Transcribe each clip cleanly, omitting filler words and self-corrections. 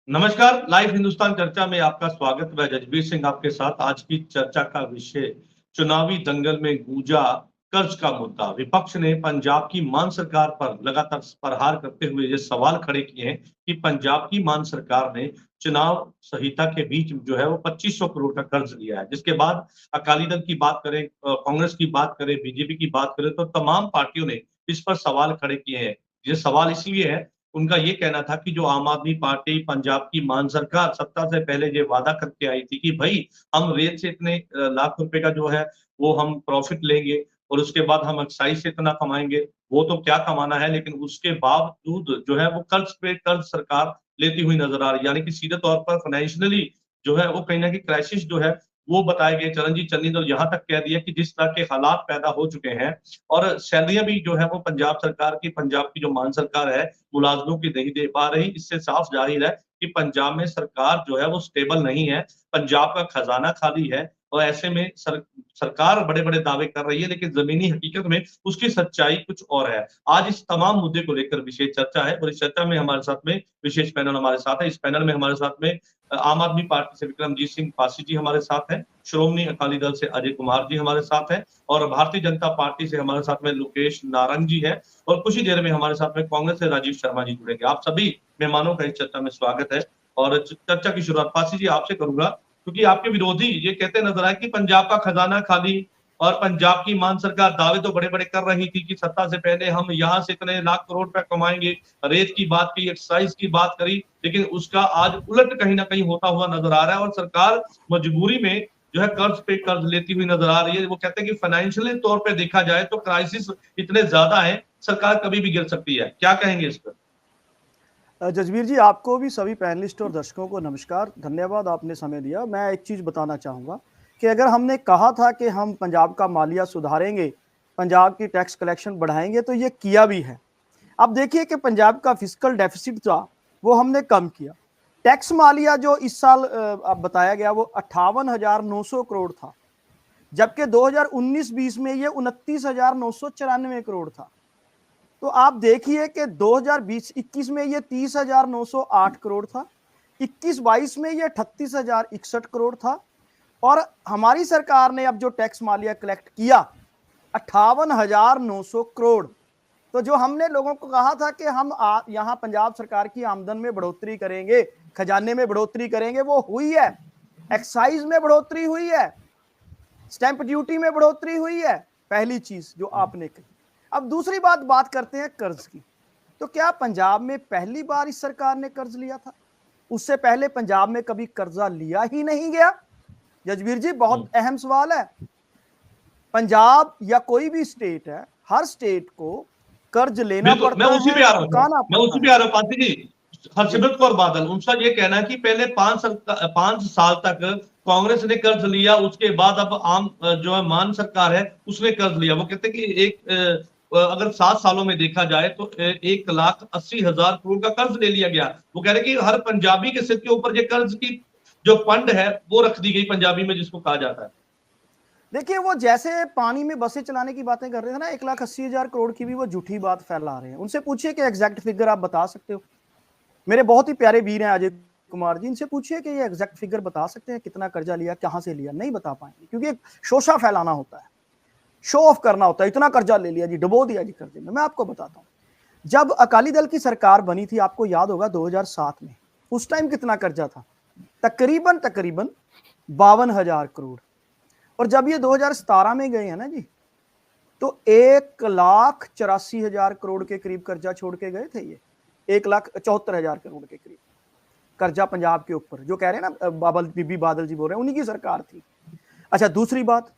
नमस्कार। लाइव हिंदुस्तान चर्चा में आपका स्वागत। मैं जजबीर सिंह आपके साथ। आज की चर्चा का विषय चुनावी दंगल में गूंजा कर्ज का मुद्दा। विपक्ष ने पंजाब की मान सरकार पर लगातार प्रहार करते हुए ये सवाल खड़े किए हैं कि पंजाब की मान सरकार ने चुनाव संहिता के बीच जो है वो 2500 करोड़ का कर्ज लिया है, जिसके बाद अकाली दल की बात करें, कांग्रेस की बात करें, बीजेपी की बात करें, तो तमाम पार्टियों ने इस पर सवाल खड़े किए हैं। ये सवाल इसलिए है, उनका ये कहना था कि जो आम आदमी पार्टी पंजाब की मान सरकार सत्ता से पहले ये वादा करके आई थी कि भाई हम रेत से इतने लाख रुपए का जो है वो हम प्रॉफिट लेंगे और उसके बाद हम एक्साइज से इतना कमाएंगे। वो तो क्या कमाना है, लेकिन उसके बावजूद जो है वो कर्ज पे कर्ज सरकार लेती हुई नजर आ रही है। यानी कि सीधे तौर पर फाइनेंशियली जो है वो कहीं ना कहीं क्राइसिस जो है वो बताए गए। चरणजीत चन्नी ने यहाँ तक कह दिया कि जिस तरह के हालात पैदा हो चुके हैं और सैलरियां भी जो है वो पंजाब सरकार की, पंजाब की जो मान सरकार है मुलाजमों की नहीं दे पा रही। इससे साफ जाहिर है कि पंजाब में सरकार जो है वो स्टेबल नहीं है, पंजाब का खजाना खाली है। और ऐसे में सरकार बड़े बड़े दावे कर रही है, लेकिन जमीनी हकीकत में उसकी सच्चाई कुछ और है। आज इस तमाम मुद्दे को लेकर विशेष चर्चा है और इस चर्चा में हमारे साथ में विशेष पैनल हमारे साथ है। इस पैनल में हमारे साथ में आम आदमी पार्टी से विक्रमजीत सिंह पासी जी हमारे साथ हैं, श्रोमणी अकाली दल से अजय कुमार जी हमारे साथ हैं और भारतीय जनता पार्टी से हमारे साथ में लोकेश नारंग जी है और कुछ ही देर में हमारे साथ में कांग्रेस से राजीव शर्मा जी जुड़ेंगे। आप सभी मेहमानों का इस चर्चा में स्वागत है और चर्चा की शुरुआत पासी जी आपसे करूंगा, क्योंकि आपके विरोधी ये कहते नजर आए कि पंजाब का खजाना खाली और पंजाब की मान सरकार दावे तो बड़े बड़े कर रही थी कि सत्ता से पहले हम यहाँ से इतने लाख करोड़ रुपए कमाएंगे, रेत की बात की, एक्साइज की बात करी, लेकिन उसका आज उलट कहीं ना कहीं होता हुआ नजर आ रहा है और सरकार मजबूरी में जो है कर्ज पे कर्ज लेती हुई नजर आ रही है। वो कहते हैं कि फाइनेंशियली तौर पे देखा जाए तो क्राइसिस इतने ज्यादा है, सरकार कभी भी गिर सकती है। क्या कहेंगे इस पर? जजबीर जी, आपको भी सभी पैनलिस्ट और दर्शकों को नमस्कार। धन्यवाद, आपने समय दिया। मैं एक चीज़ बताना चाहूँगा कि अगर हमने कहा था कि हम पंजाब का मालिया सुधारेंगे, पंजाब की टैक्स कलेक्शन बढ़ाएंगे, तो ये किया भी है। अब देखिए कि पंजाब का फिजिकल डेफिसिट था वो हमने कम किया। टैक्स मालिया जो इस साल अब बताया गया वो 58,900 करोड़ था, जबकि 2019-20 में ये 29,994 करोड़ था। तो आप देखिए कि 2020-21 में ये 30,908 करोड़ था, 21-22 में ये 38,061 करोड़ था और हमारी सरकार ने अब जो टैक्स मालिया कलेक्ट किया 58,900 करोड़। तो जो हमने लोगों को कहा था कि हम यहाँ पंजाब सरकार की आमदन में बढ़ोतरी करेंगे, खजाने में बढ़ोतरी करेंगे, वो हुई है। एक्साइज में बढ़ोतरी हुई है, स्टैंप ड्यूटी में बढ़ोतरी हुई है, पहली चीज जो आपने कही। अब दूसरी बात करते हैं कर्ज की। तो क्या पंजाब में पहली बार इस सरकार ने कर्ज लिया था? उससे पहले पंजाब में कभी कर्जा लिया ही नहीं गया? जजबीर जी, बहुत अहम सवाल है। पंजाब या कोई भी स्टेट है, हर स्टेट को कर्ज लेना पड़ता है, चुकाना पड़ता है। पासी जी, हरसिमरत कौर बादल, उनका ये कहना है कि पहले 5 साल तक कांग्रेस ने कर्ज लिया, उसके बाद अब आम जो है मान सरकार है उसने कर्ज लिया। वो कहते हैं कि एक अगर 7 सालों में देखा जाए तो 1,80,000 करोड़ का कर्ज ले लिया गया। वो कह रहे कि हर पंजाबी के सिर के ऊपर ये कर्ज की जो फंड है वो रख दी गई, पंजाबी में जिसको कहा जाता है। देखिए, वो जैसे पानी में बसें चलाने की बातें कर रहे थे ना, 1,80,000 करोड़ की भी वो झूठी बात फैला रहे हैं। उनसे पूछिए कि एग्जैक्ट फिगर आप बता सकते हो। मेरे बहुत ही प्यारे वीर हैं अजय कुमार जी, इनसे पूछिए कि ये एग्जैक्ट फिगर बता सकते हैं कितना कर्जा लिया, कहां से लिया? नहीं बता पाएंगे, क्योंकि शोषा फैलाना होता है, शो ऑफ करना होता है। इतना कर्जा ले लिया जी, डुबो दिया जी कर्जे में। मैं आपको बताता हूं, जब अकाली दल की सरकार बनी थी, आपको याद होगा 2007 में, उस टाइम कितना कर्जा था? तकरीबन 52,000 करोड़। और जब ये 2017 में गए हैं ना जी, तो 1,84,000 करोड़ के करीब कर्जा छोड़ के गए थे। ये 1,74,000 करोड़ के करीब कर्जा पंजाब के ऊपर, जो कह रहे हैं ना बीबी बादल जी बोल रहे हैं, उन्हीं की सरकार थी। अच्छा, दूसरी बात,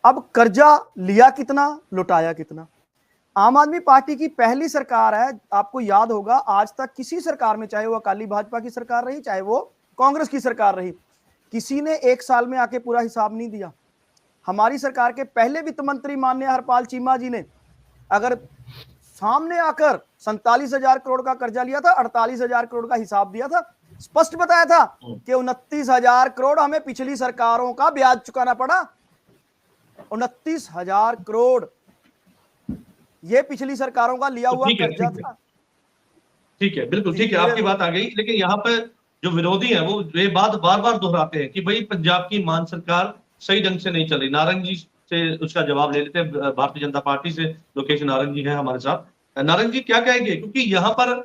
अब कर्जा लिया कितना, लुटाया कितना? आम आदमी पार्टी की पहली सरकार है, आपको याद होगा, आज तक किसी सरकार में, चाहे वो अकाली भाजपा की सरकार रही, चाहे वो कांग्रेस की सरकार रही, किसी ने एक साल में आके पूरा हिसाब नहीं दिया। हमारी सरकार के पहले वित्त मंत्री माननीय हरपाल चीमा जी ने अगर सामने आकर 47,000 करोड़ का कर्जा लिया था, 48,000 करोड़ का हिसाब दिया था, स्पष्ट बताया था कि 29,000 करोड़ हमें पिछली सरकारों का ब्याज चुकाना पड़ा। 29,000 करोड़ ये पिछली सरकारों का लिया हुआ कर्जा था। ठीक है, बिल्कुल ठीक है, आपकी बात आ गई। लेकिन यहाँ पर जो विरोधी है वो ये बात बार बार दोहराते हैं कि भाई पंजाब की मान सरकार सही ढंग से नहीं चल रही। नारंग जी से उसका जवाब ले लेते हैं, भारतीय जनता पार्टी से लोकेश नारंग जी है हमारे साथ। नारंग जी क्या कहेंगे, क्योंकि यहाँ पर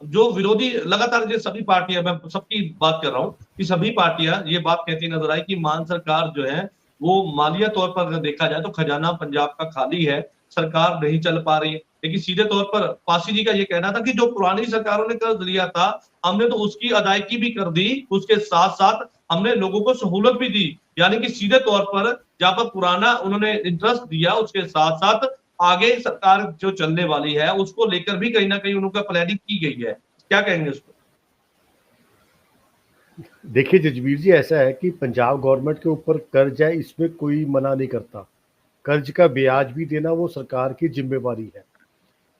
जो विरोधी लगातार, ये सभी पार्टियां, मैं सबकी बात कर रहा हूँ कि सभी पार्टियां ये बात कहती नजर आई कि मान सरकार जो है वो मालिया तौर पर अगर देखा जाए तो खजाना पंजाब का खाली है, सरकार नहीं चल पा रही है। लेकिन सीधे तौर पर पासी जी का ये कहना था कि जो पुरानी सरकारों ने कर्ज लिया था हमने तो उसकी अदायगी भी कर दी, उसके साथ साथ हमने लोगों को सहूलत भी दी। यानी कि सीधे तौर पर जहां पर पुराना उन्होंने इंटरेस्ट दिया, उसके साथ साथ आगे सरकार जो चलने वाली है उसको लेकर भी कहीं ना कहीं उनका प्लानिंग की गई है। क्या कहेंगे उसको? देखिए जजबीर जी, ऐसा है कि पंजाब गवर्नमेंट के ऊपर कर्ज है, इसमें कोई मना नहीं करता। कर्ज का ब्याज भी देना वो सरकार की जिम्मेवारी है।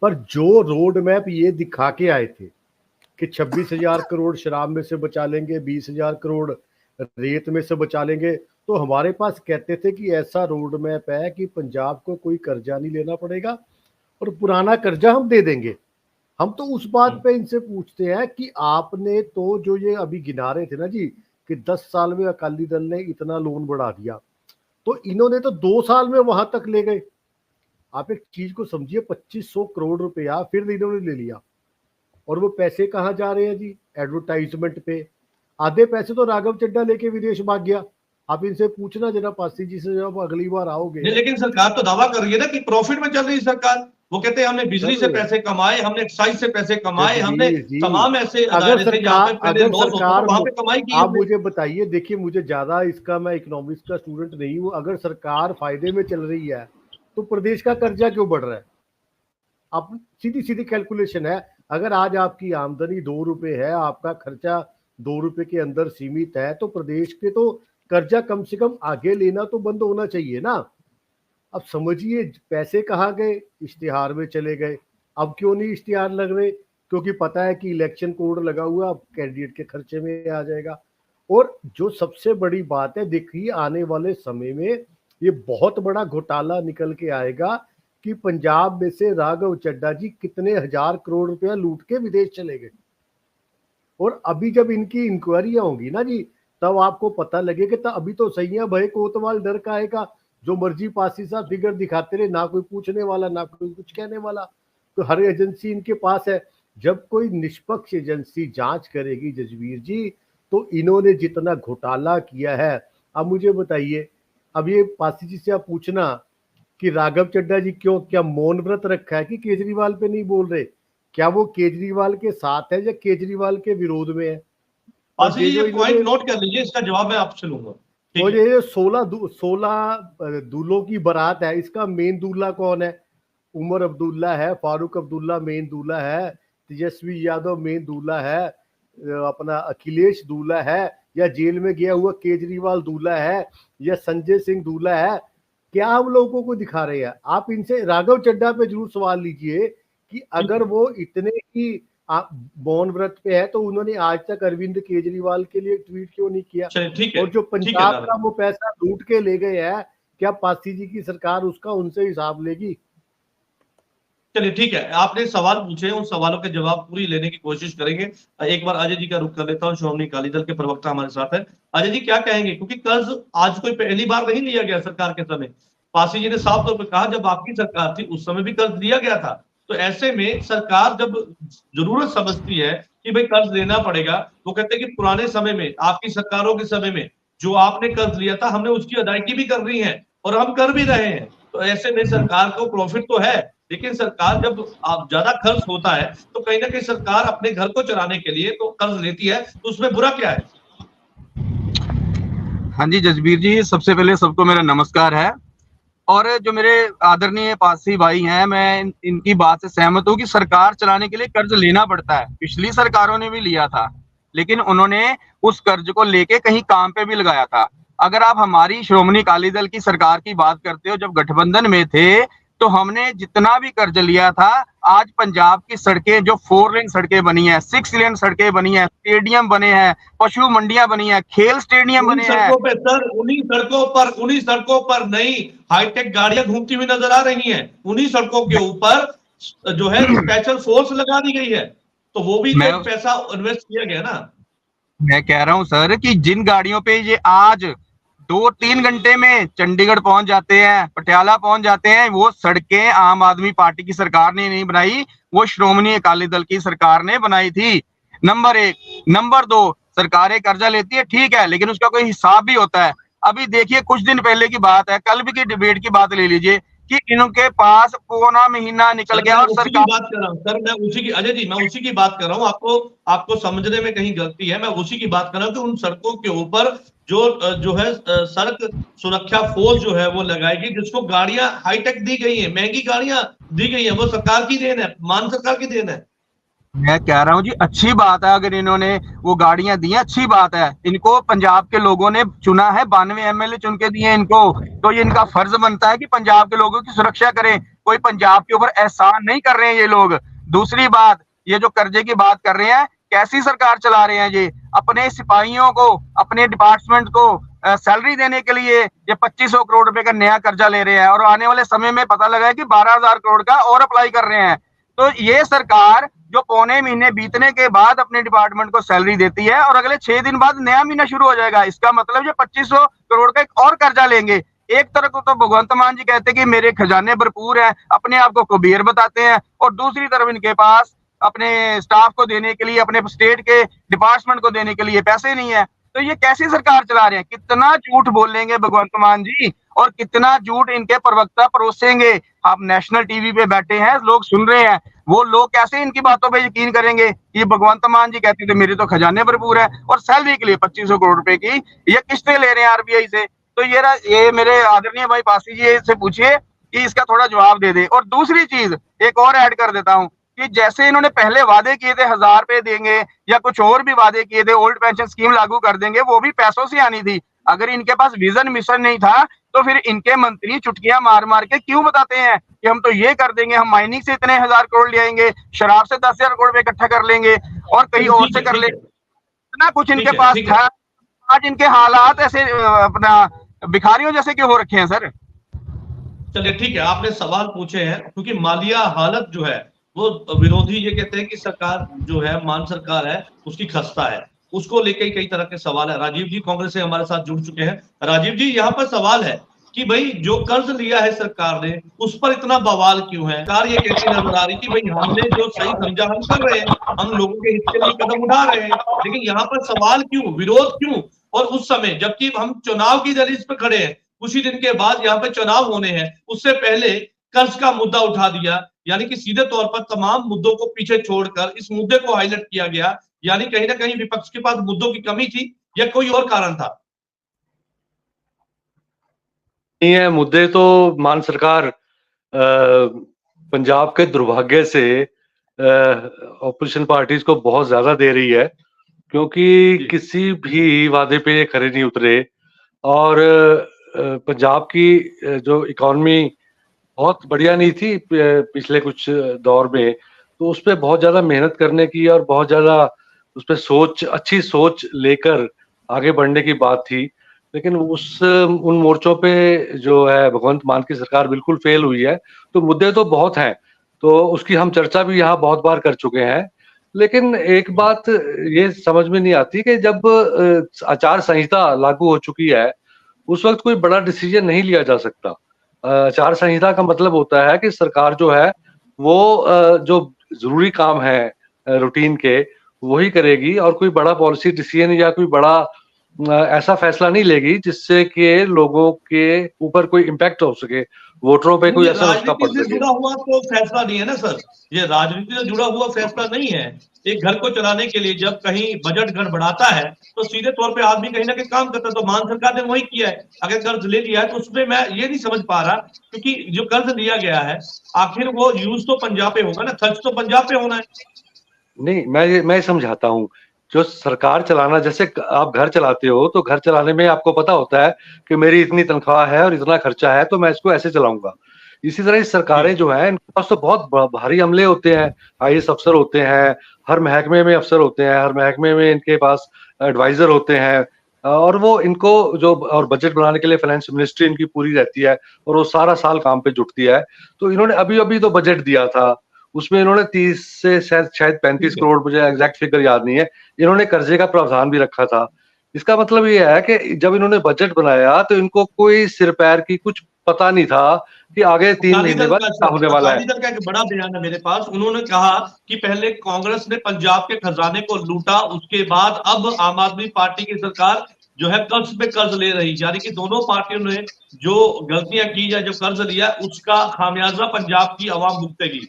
पर जो रोड मैप ये दिखा के आए थे कि 26,000 करोड़ शराब में से बचा लेंगे, 20,000 करोड़ रेत में से बचा लेंगे, तो हमारे पास कहते थे कि ऐसा रोड मैप है कि पंजाब को कोई कर्जा नहीं लेना पड़ेगा और पुराना कर्जा हम दे देंगे। हम तो उस बात पे इनसे पूछते हैं कि आपने तो जो ये अभी गिना रहे थे ना जी कि 10 साल में अकाली दल ने इतना लोन बढ़ा दिया, तो इन्होंने तो 2 साल में वहां तक ले गए। आप एक चीज को समझिए, 2500 करोड़ रुपया फिर इन्होंने ले लिया और वो पैसे कहाँ जा रहे हैं जी? एडवर्टाइजमेंट पे। आधे पैसे तो राघव चड्ढा लेके विदेश भाग गया। आप इनसे पूछना जरा पासी जी से जब अगली बार आओगे। लेकिन सरकार तो दावा कर रही है ना कि प्रॉफिट में चल रही है सरकार। वो कहते हैं हमने बिजली से पैसे कमाए, हमने एक्साइज से पैसे कमाए, हमने तमाम ऐसे अगर सरकार वहां पे कमाई की। आप मुझे बताइए, देखिए मुझे ज्यादा इसका, मैं इकोनॉमिक्स का स्टूडेंट नहीं हूँ, अगर सरकार फायदे में चल रही है तो प्रदेश का कर्जा क्यों बढ़ रहा है? आप सीधी सीधी कैलकुलेशन है। अगर आज आपकी आमदनी 2 रुपए है, आपका खर्चा 2 रुपए के अंदर सीमित है, तो प्रदेश के तो कर्जा कम से कम आगे लेना तो बंद होना चाहिए ना। अब समझिए पैसे कहाँ गए? इश्तिहार में चले गए। अब क्यों नहीं इश्तिहार लग रहे? क्योंकि पता है कि इलेक्शन कोड लगा हुआ, अब कैंडिडेट के खर्चे में आ जाएगा। और जो सबसे बड़ी बात है, देखिए आने वाले समय में ये बहुत बड़ा घोटाला निकल के आएगा कि पंजाब में से राघव चड्ढा जी कितने हजार करोड़ रुपया लूट के विदेश चले गए। और अभी जब इनकी इंक्वायरियां होंगी ना जी, तब आपको पता लगेगा। तो अभी तो सैया भय कोतवाल डर का आएगा, जो मर्जी पासी साहब फिगर दिखाते रहे, ना कोई पूछने वाला ना कोई कुछ कहने वाला। तो हर एजेंसी इनके पास है। जब कोई निष्पक्ष एजेंसी जांच करेगी जजवीर जी, तो इन्होंने जितना घोटाला किया है, अब मुझे बताइए, अब ये पासी जी से आप पूछना कि राघव चड्ढा जी क्यों, क्या मौन व्रत रखा है कि केजरीवाल पे नहीं बोल रहे? क्या वो केजरीवाल के साथ है या केजरीवाल के विरोध में है? ये पॉइंट नोट कर लीजिए, इसका जवाब मैं आपसे लूंगा। और ये 16 दूल्हों की बारात है, इसका मेन दूल्हा कौन है? उमर अब्दुल्ला है, फारूक अब्दुल्ला मेन दूल्हा है, तेजस्वी यादव मेन दूल्हा है, अपना अखिलेश दूल्हा है, या जेल में गया हुआ केजरीवाल दूल्हा है, या संजय सिंह दूल्हा है? क्या हम लोगों को दिखा रहे हैं? आप इनसे राघव चड्ढा पे जरूर सवाल लीजिए कि अगर वो इतने ही मौन व्रत पे है तो उन्होंने आज तक अरविंद केजरीवाल के लिए ट्वीट क्यों नहीं किया? और जो पंजाब का वो पैसा लूट के ले गए हैं, क्या पासी जी की सरकार उसका उनसे हिसाब लेगी? चलिए ठीक है, आपने सवाल पूछे, उन सवालों के जवाब पूरी लेने की कोशिश करेंगे। एक बार अजय जी का रुख कर लेता हूँ, श्रोमणी अकाली दल के प्रवक्ता हमारे साथ है। अजय जी क्या कहेंगे, क्योंकि कर्ज आज कोई पहली बार नहीं लिया गया सरकार के समय। पासी जी ने साफ तौर पर कहा जब आपकी सरकार थी उस समय भी कर्ज लिया गया था। तो ऐसे में सरकार जब जरूरत समझती है कि भाई कर्ज लेना पड़ेगा, वो कहते हैं कि पुराने समय में, आपकी सरकारों के समय में जो आपने कर्ज लिया था हमने उसकी अदायगी भी कर रही है और हम कर भी रहे हैं। तो ऐसे में सरकार को प्रॉफिट तो है, लेकिन सरकार जब आप ज्यादा खर्च होता है तो कहीं ना कहीं सरकार अपने घर को चलाने के लिए तो कर्ज लेती है, तो उसमें बुरा क्या है? हाँ जी जसबीर जी, सबसे पहले सबको मेरा नमस्कार है। और जो मेरे आदरणीय पासी भाई हैं, मैं इनकी बात से सहमत हूँ कि सरकार चलाने के लिए कर्ज लेना पड़ता है। पिछली सरकारों ने भी लिया था, लेकिन उन्होंने उस कर्ज को लेके कहीं काम पे भी लगाया था। अगर आप हमारी श्रोमणी अकाली दल की सरकार की बात करते हो, जब गठबंधन में थे तो हमने जितना भी कर्ज लिया था, आज पंजाब की सड़कें जो 4 लेन सड़कें बनी है, 6 लेन सड़कें बनी है, स्टेडियम बने हैं, पशु मंडियां बनी है, खेल स्टेडियम बने हैं। उन्हीं सड़कों पर नई हाईटेक गाड़ियां घूमती हुई नजर आ रही हैं। उन्हीं सड़कों के ऊपर जो है स्पेशल फोर्स लगा दी गई है, तो वो भी पैसा इन्वेस्ट किया गया ना। मैं कह रहा हूं सर कि जिन गाड़ियों पे ये आज 2-3 घंटे में चंडीगढ़ पहुंच जाते हैं, पटियाला पहुंच जाते हैं, वो सड़कें आम आदमी पार्टी की सरकार ने नहीं बनाई, वो श्रोमणी अकाली दल की सरकार ने बनाई थी। नंबर 1। नंबर 2, सरकारें कर्जा लेती है, ठीक है, लेकिन उसका कोई हिसाब भी होता है। अभी देखिए कुछ दिन पहले की बात है, कल भी की डिबेट की बात ले लीजिए कि इनके पास पौना महीना निकल सर गया मैं और उसी की सरकार बात कर रहा हूँ सर, मैं उसी की, अजय जी मैं उसी की बात कर रहा हूँ। आपको समझने में कहीं गलती है। मैं उसी की बात कर रहा हूँ कि उन सड़कों के ऊपर जो है सड़क सुरक्षा फोर्स जो है वो लगाएगी, जिसको गाड़ियां हाईटेक दी गई है, महंगी गाड़ियां दी गई है, वो सरकार की देन है, मान सरकार की देन है। मैं कह रहा हूँ जी अच्छी बात है, अगर इन्होंने वो गाड़ियां दी हैं अच्छी बात है। इनको पंजाब के लोगों ने चुना है, 92 एमएलए चुन के दिए इनको, तो ये इनका फर्ज बनता है कि पंजाब के लोगों की सुरक्षा करें। कोई पंजाब के ऊपर एहसान नहीं कर रहे हैं ये लोग। दूसरी बात, ये जो कर्जे की बात कर रहे हैं, कैसी सरकार चला रहे हैं ये? अपने सिपाहियों को, अपने डिपार्टमेंट को सैलरी देने के लिए ये 2500 करोड़ रुपए का नया कर्जा ले रहे हैं, और आने वाले समय में पता लगा है कि 12,000 करोड़ का और अप्लाई कर रहे हैं। तो ये सरकार जो पौने महीने बीतने के बाद अपने डिपार्टमेंट को सैलरी देती है और अगले 6 दिन बाद नया महीना शुरू हो जाएगा, इसका मतलब ये 2500 करोड़ का एक और कर्जा लेंगे। एक तरफ तो भगवंत मान जी कहते हैं कि मेरे खजाने भरपूर है, अपने आप को कुबेर बताते हैं, और दूसरी तरफ इनके पास अपने स्टाफ को देने के लिए, अपने स्टेट के डिपार्टमेंट को देने के लिए पैसे नहीं है। तो ये कैसी सरकार चला रहे हैं? कितना झूठ बोलेंगे भगवंत मान जी, और कितना झूठ इनके प्रवक्ता परोसेंगे। आप नेशनल टीवी पे बैठे हैं, लोग सुन रहे हैं, वो लोग कैसे इनकी बातों पे यकीन करेंगे? ये भगवंत मान जी कहते थे मेरे तो खजाने भरपूर है, और सैलरी के लिए 2500 करोड़ रुपए की ये किस्तें ले रहे हैं आरबीआई से। तो ये मेरे आदरणीय भाई पासी जी से पूछिए कि इसका थोड़ा जवाब दे दे। और दूसरी चीज एक और ऐड कर देता हूं कि जैसे इन्होंने पहले वादे किए थे 1000 रुपए देंगे, या कुछ और भी वादे किए थे, ओल्ड पेंशन स्कीम लागू कर देंगे, वो भी पैसों से आनी थी। अगर इनके पास विजन मिशन नहीं था तो फिर इनके मंत्री चुटकियां मार मार के क्यों बताते हैं कि हम तो ये कर देंगे, हम माइनिंग से इतने 1000 करोड़ ले आएंगे, शराब से 10,000 करोड़ रुपए इकट्ठा कर लेंगे, और कहीं और से कर लेंगे। इतना कुछ इनके पास था, आज इनके हालात ऐसे अपना भिखारियों जैसे क्यों हो रखे हैं सर? चलिए ठीक है, आपने सवाल पूछे हैं, क्योंकि मालिया हालत जो है वो विरोधी ये कहते हैं कि सरकार जो है, मान सरकार है, उसकी खस्ता है, उसको लेकर कई तरह के सवाल है। राजीव जी कांग्रेस से हमारे साथ जुड़ चुके हैं। राजीव जी, यहाँ पर सवाल है कि भाई जो कर्ज लिया है सरकार ने, उस पर इतना बवाल क्यों है? सरकार ये कहती नजर आ रही कि भाई हमने जो सही समझा हम कर रहे हैं, हम लोगों के हित के लिए कदम उठा रहे हैं, लेकिन यहाँ पर सवाल क्यों, विरोध क्यों? और उस समय जबकि हम चुनाव की दहलीज पर खड़े हैं, कुछ ही दिन के बाद यहाँ पे चुनाव होने हैं, उससे पहले कर्ज का मुद्दा उठा दिया, यानी कि सीधे तौर पर तमाम मुद्दों को पीछे छोड़कर इस मुद्दे को हाईलाइट किया गया। यानी कहीं ना कहीं विपक्ष के पास मुद्दों की कमी थी या कोई और कारण था? नहीं है, मुद्दे तो मान सरकार पंजाब के दुर्भाग्य से ऑपोजिशन पार्टीज को बहुत ज्यादा दे रही है, क्योंकि किसी भी वादे पे ये खरे नहीं उतरे। और पंजाब की जो इकॉनमी बहुत बढ़िया नहीं थी पिछले कुछ दौर में, तो उस पर बहुत ज्यादा मेहनत करने की और बहुत ज्यादा उस पर अच्छी सोच लेकर आगे बढ़ने की बात थी। लेकिन उन मोर्चों पे जो है भगवंत मान की सरकार बिल्कुल फेल हुई है। तो मुद्दे तो बहुत हैं, तो उसकी हम चर्चा भी यहाँ बहुत बार कर चुके हैं। लेकिन एक बात ये समझ में नहीं आती कि जब आचार संहिता लागू हो चुकी है, उस वक्त कोई बड़ा डिसीजन नहीं लिया जा सकता। आचार संहिता का मतलब होता है कि सरकार जो है वो जो जरूरी काम है रूटीन के, वही करेगी, और कोई बड़ा पॉलिसी डिसीजन या कोई बड़ा ऐसा फैसला नहीं लेगी जिससे कि लोगों के ऊपर कोई इम्पैक्ट हो सके, वोटरों पे कोई असर उसका पड़ सके। जुड़ा हुआ तो फैसला नहीं है ना सर, ये राजनीति से जुड़ा हुआ फैसला नहीं है। एक घर को चलाने के लिए जब कहीं बजट गड़बड़ाता है तो सीधे तौर पे आदमी कहीं ना कहीं काम करता है, तो मान सरकार ने वही किया है। अगर कर्ज ले लिया है तो उसमें मैं ये नहीं समझ पा रहा, क्योंकि जो कर्ज लिया गया है आखिर वो यूज तो पंजाब पे होगा ना, खर्च तो पंजाब पे होना है। नहीं, मैं समझाता हूँ। जो सरकार चलाना, जैसे आप घर चलाते हो, तो घर चलाने में आपको पता होता है कि मेरी इतनी तनख्वाह है और इतना खर्चा है, तो मैं इसको ऐसे चलाऊंगा। इसी तरह सरकारें जो हैं, इनके पास तो बहुत भारी अमले होते हैं, आईएएस अफसर होते हैं, हर महकमे में अफसर होते हैं, हर महकमे में इनके पास एडवाइजर होते हैं, और वो इनको जो और बजट बनाने के लिए फाइनेंस मिनिस्ट्री इनकी पूरी रहती है, और वो सारा साल काम पे जुटती है। तो इन्होंने अभी अभी तो बजट दिया था, उसमें इन्होंने 30 से शायद 35 करोड़, मुझे एग्जैक्ट फिगर याद नहीं है, इन्होंने कर्जे का प्रावधान भी रखा था। इसका मतलब ये है कि जब इन्होंने बजट बनाया तो इनको कोई सिर पैर की कुछ पता नहीं था कि आगे 3 महीने बाद क्या होने वाला है। अकाली दल का एक बड़ा बयान है मेरे पास। उन्होंने कहा कि पहले कांग्रेस ने पंजाब के खजाने को लूटा, उसके बाद अब आम आदमी पार्टी की सरकार जो है कर्ज पे कर्ज ले रही, यानी कि दोनों पार्टियों ने जो गलतियां की या जो कर्ज लिया उसका खामियाजा पंजाब की आवाम भुगतेगी।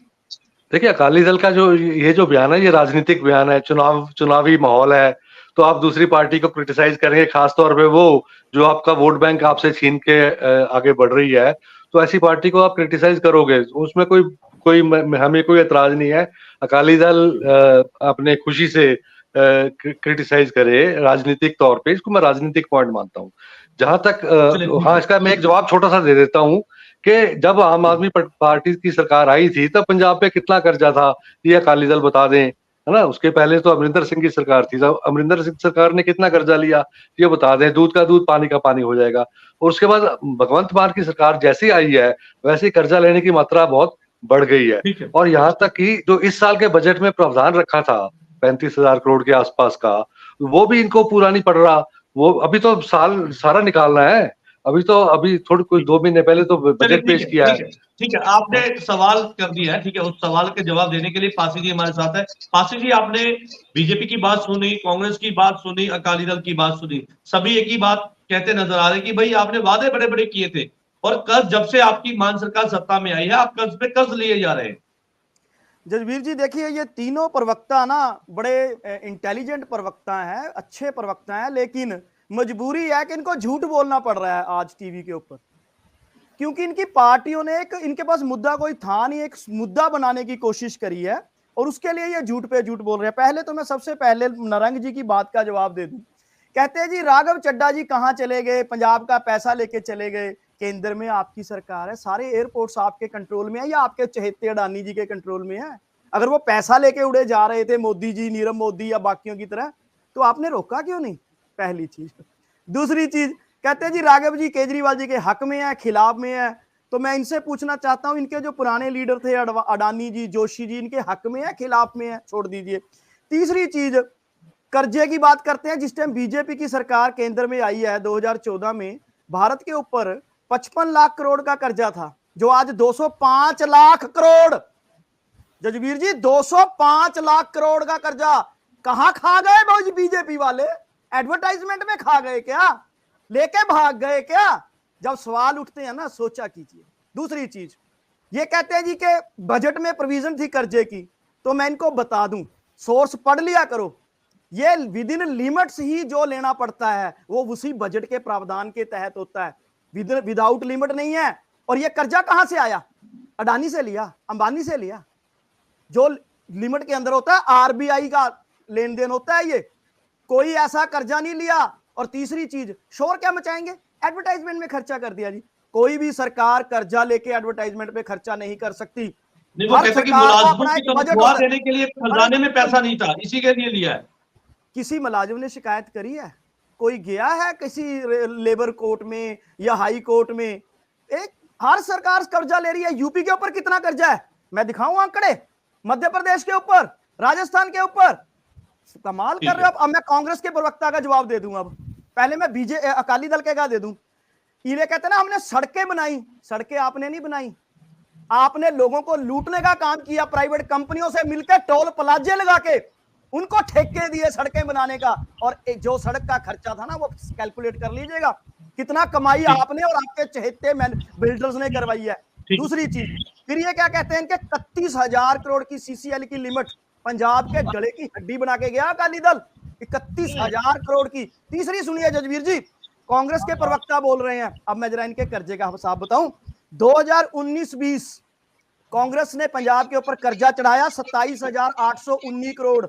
देखिए, अकाली दल का जो बयान है, ये राजनीतिक बयान है, चुनावी माहौल है, तो आप दूसरी पार्टी को क्रिटिसाइज करेंगे, खासतौर पे वो जो आपका वोट बैंक आपसे छीन के आगे बढ़ रही है, तो ऐसी पार्टी को आप क्रिटिसाइज करोगे, उसमें हमें कोई एतराज नहीं है। अकाली दल अपने खुशी से क्रिटिसाइज करे राजनीतिक तौर पे, इसको मैं राजनीतिक पॉइंट मानता हूँ। जहां तक हाँ, इसका मैं एक जवाब छोटा सा दे देता हूँ कि जब आम आदमी पार्टी की सरकार आई थी तब पंजाब पे कितना कर्जा था, ये अकाली दल बता दें, है ना। उसके पहले तो अमरिंदर सिंह की सरकार थी, तब अमरिंदर सिंह सरकार ने कितना कर्जा लिया, ये बता दें। दूध का दूध पानी का पानी हो जाएगा। और उसके बाद भगवंत मान की सरकार जैसी आई है वैसे ही कर्जा लेने की मात्रा बहुत बढ़ गई है। और यहाँ तक कि जो इस साल के बजट में प्रावधान रखा था 35,000 करोड़ के आसपास का, वो भी इनको पूरा नहीं पड़ रहा। वो अभी तो साल सारा निकालना है, अभी थोड़ी कुछ 2 महीने पहले तो बजट पेश किया है। ठीक है, आपने सवाल कर दिया है, ठीक है। उस सवाल के जवाब देने के लिए पासी जी हमारे साथ है। पासी जी, आपने बीजेपी की बात सुनी, कांग्रेस की बात सुनी, अकाली दल की बात सुनी, सभी एक ही बात कहते नजर आ रहे हैं कि भाई आपने वादे बड़े बड़े किए थे और कर्ज जब से आपकी मान सरकार सत्ता में आई है आप कर्ज पे कर्ज लिए जा रहे हैं। जसवीर जी देखिए, ये तीनों प्रवक्ता ना बड़े इंटेलिजेंट प्रवक्ता हैं, अच्छे प्रवक्ता हैं, लेकिन मजबूरी है कि इनको झूठ बोलना पड़ रहा है आज टीवी के ऊपर, क्योंकि इनकी पार्टियों ने इनके पास मुद्दा कोई था नहीं, एक मुद्दा बनाने की कोशिश करी है और उसके लिए ये झूठ पे झूठ बोल रहे हैं। पहले तो मैं सबसे पहले नरंग जी की बात का जवाब दे दूं। कहते हैं जी राघव चड्ढा जी कहां चले गए, पंजाब का पैसा लेके चले गए। केंद्र में आपकी सरकार है, सारे एयरपोर्ट्स आपके कंट्रोल में है या आपके चहेते अडानी जी के कंट्रोल में है? अगर वो पैसा लेके उड़े जा रहे थे मोदी जी, नीरव मोदी या बाकियों की तरह, तो आपने रोका क्यों नहीं? पहली चीज। दूसरी चीज, कहते हैं जी राघव जी केजरीवाल जी के हक में है, खिलाफ में है। तो मैं इनसे पूछना चाहता हूं, इनके जो पुराने लीडर थे अडानी जी, जोशी जी, इनके हक में है, खिलाफ में है? छोड़ दीजिए। तीसरी चीज, कर्जे की बात करते हैं। जिस टाइम बीजेपी की सरकार केंद्र में आई है 2014 में, भारत के ऊपर 55 लाख करोड़ का कर्जा था, जो आज 205 लाख करोड़। जजवीर जी 205 लाख करोड़ का कर्जा कहां खा गए बीजेपी वाले? एडवर्टाइजमेंट में खा गए क्या? लेके भाग गए क्या? जब सवाल उठते हैं ना, सोचा कीजिए। दूसरी चीज, ये कहते हैं जी कि बजट में प्रोविजन थी कर्जे की, तो मैं इनको बता दूं, सोर्स पढ़ लिया करो। ये विद इन लिमिट्स ही जो लेना पड़ता है वो उसी बजट के प्रावधान के तहत होता है, विदाउट लिमिट नहीं है। और ये कर्जा कहां से आया? अडानी से लिया, अंबानी से लिया। जो लिमिट के अंदर होता है, आरबीआई का लेन देन होता है, ये कोई ऐसा कर्जा नहीं लिया। और तीसरी चीज, शोर क्या मचाएंगे? एडवर्टाइजमेंट में खर्चा कर दिया जी। कोई भी सरकार कर्जा लेके एडवर्टाइजमेंट पे खर्चा नहीं कर सकती। नहीं, वो कहते कि मुलाजमों की तनख्वाह देने के लिए खजाने में पैसा नहीं था, इसी के लिए लिया है। किसी मुलाजिम ने शिकायत करी है? कोई गया है किसी लेबर कोर्ट में या हाई कोर्ट में? एक हर सरकार कर्जा ले रही है। यूपी के ऊपर कितना कर्जा है मैं दिखाऊं आंकड़े? मध्य प्रदेश के ऊपर, राजस्थान के ऊपर। कमाल कर रहे हो। अब मैं कांग्रेस के प्रवक्ता का जवाब दे दूंगा। अब पहले मैं अकाली दल के का दे दूं। ये कहते ना हमने सड़कें बनाई, सड़कें आपने नहीं बनाई, आपने लोगों को लूटने का काम किया। प्राइवेट कंपनियों से मिलकर टोल प्लाजे लगा के उनको ठेके दिए सड़कें बनाने का। और जो सड़क का खर्चा था ना, वो कैलकुलेट कर लीजिएगा कितना कमाई आपने और आपके चहेते बिल्डर्स ने करवाई है। दूसरी चीज, फिर ये क्या कहते हैं, इनके 31,000 करोड़ की सीसीएल की लिमिट पंजाब के गले की हड्डी बना के गया अकाली दल, 31,000 करोड़ की। तीसरी सुनिए जजवीर जी, कांग्रेस के प्रवक्ता बोल रहे हैं, अब मैं जरा इनके कर्जे का हिसाब बताऊं। 2019-20 कांग्रेस ने पंजाब के ऊपर कर्जा चढ़ाया 27,819 करोड़।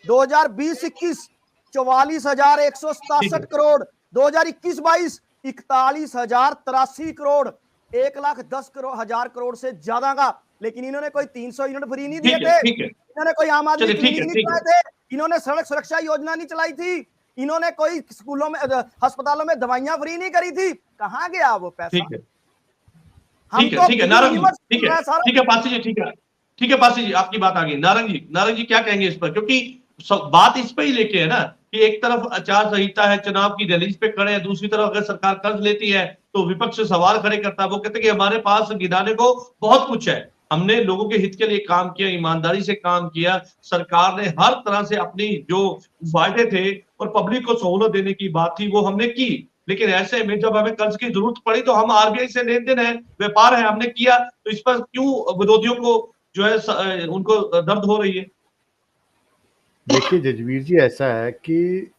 2020-21 44,167 करोड़। 2021-22 41,083 करोड़। 1,10,000 करोड़ से ज्यादा का। लेकिन इन्होंने कोई 300 यूनिट फ्री नहीं दिए थे, इन्होंने कोई आम आदमी क्लिनिक नहीं चलाए थे, इन्होंने सड़क सुरक्षा योजना नहीं चलाई थी, इन्होंने कोई स्कूलों में अस्पतालों में दवाइयां फ्री नहीं करी थी। कहां गया वो पैसा? ठीक है, ठीक है, ठीक है, नारायण, ठीक है पासी जी, ठीक है, ठीक है पासी जी, आपकी बात आ गई। नारंग जी क्या कहेंगे इस पर, क्योंकि बात इस पे ही लेके है ना कि एक तरफ आचार संहिता है, चुनाव की दहलीज पे खड़े हैं, दूसरी तरफ अगर सरकार कर्ज लेती है तो विपक्ष सवाल खड़े करता है। वो कहते हैं कि हमारे पास गिनाने को बहुत कुछ है, हमने लोगों के हित के लिए काम किया, ईमानदारी से काम किया, सरकार ने हर तरह से अपनी जो वायदे थे और पब्लिक को सहूलत देने की बात थी वो हमने की, लेकिन ऐसे में जब हमें कर्ज की जरूरत पड़ी तो हम आरबीआई से लेन देन है, व्यापार है, हमने किया, तो इस पर क्यों विरोधियों को जो है उनको दर्द हो रही है? देखिए जजवीर जी, ऐसा है कि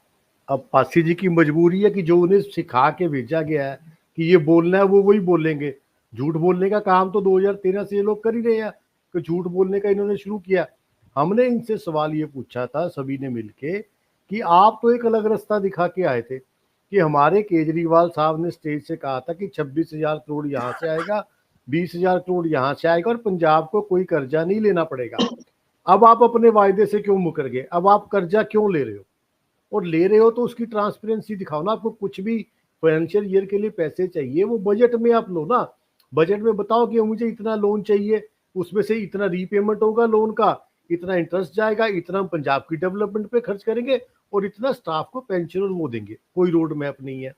अब पासी जी की मजबूरी है कि जो उन्हें सिखा के भेजा गया है कि ये बोलना है वो वही बोलेंगे। झूठ बोलने का काम तो 2013 से ये लोग कर ही रहे हैं, कि झूठ बोलने का इन्होंने शुरू किया। हमने इनसे सवाल ये पूछा था सभी ने मिलके कि आप तो एक अलग रास्ता दिखा के आए थे कि हमारे केजरीवाल साहब ने स्टेज से कहा था कि 26,000 करोड़ यहाँ से आएगा, 20,000 करोड़ यहाँ से आएगा और पंजाब को कोई कर्जा नहीं लेना पड़ेगा। अब आप अपने वायदे से क्यों मुकर गए? अब आप कर्जा क्यों ले रहे हो? और ले रहे हो तो उसकी ट्रांसपेरेंसी दिखाओ ना। आपको कुछ भी फाइनेंशियल ईयर के लिए पैसे चाहिए वो बजट में आप लो ना। बजट में बताओ कि मुझे इतना लोन चाहिए, उसमें से इतना रीपेमेंट होगा लोन का, इतना इंटरेस्ट जाएगा, इतना हम पंजाब की डेवलपमेंट पे खर्च करेंगे और इतना स्टाफ को पेंशन और वो देंगे। कोई रोड मैप नहीं है।